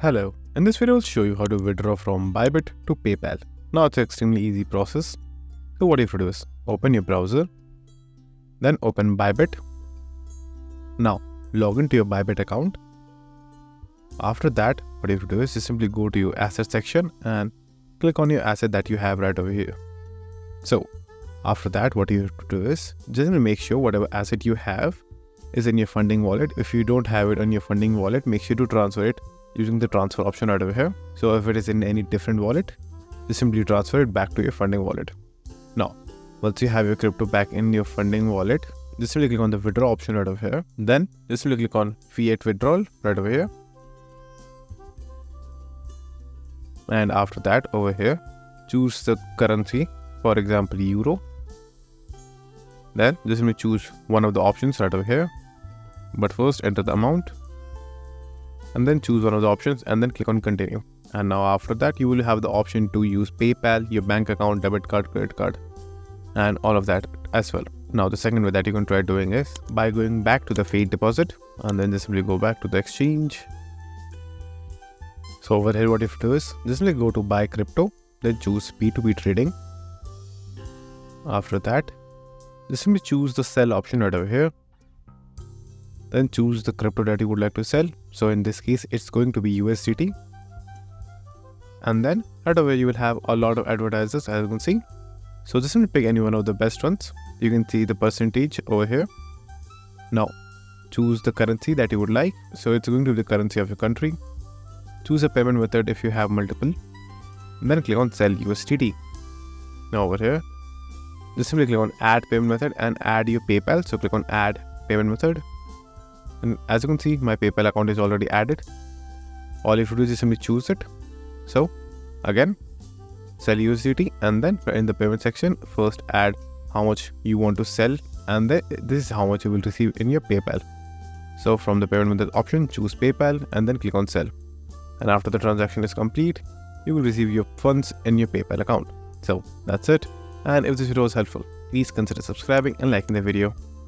Hello, in this video I'll show you how to withdraw from Bybit to PayPal. Now it's an extremely easy process. So what you have to do is open your browser, then open Bybit. Now log into your Bybit account. After that, what you have to do is just simply go to your asset section and click on your asset that you have right over here. So after that, what you have to do is just make sure whatever asset you have is in your funding wallet. If you don't have it on your funding wallet, make sure to transfer it using the transfer option right over here. So if it is in any different wallet, just simply transfer it back to your funding wallet. Now, once you have your crypto back in your funding wallet, just simply click on the withdraw option right over here. Then just simply click on fiat withdrawal right over here. And after that, over here, choose the currency, for example, euro. Then just simply choose one of the options right over here. But first enter the amount. And then choose one of the options and then click on continue. And now after that, you will have the option to use PayPal, your bank account, debit card, credit card, and all of that as well. Now the second way that you can try doing is by going back to the fiat deposit and then just simply go back to the exchange. So over here, what you have to do is just simply go to buy crypto, then choose P2P trading. After that, just simply choose the sell option right over here. Then choose the crypto that you would like to sell. So in this case, it's going to be USDT. And then right away, you will have a lot of advertisers, as you can see. So just simply pick any one of the best ones. You can see the percentage over here. Now choose the currency that you would like. So it's going to be the currency of your country. Choose a payment method if you have multiple. And then click on sell USDT. Now over here, just simply click on add payment method and add your PayPal. So click on add payment method. And as you can see, my PayPal account is already added. All you have to do is simply choose it. So again, sell USDT, and then in the payment section, first add how much you want to sell, and then this is how much you will receive in your PayPal. So from the payment method option, choose PayPal and then click on sell. And after the transaction is complete, you will receive your funds in your PayPal account. So that's it. And if this video was helpful, please consider subscribing and liking the video.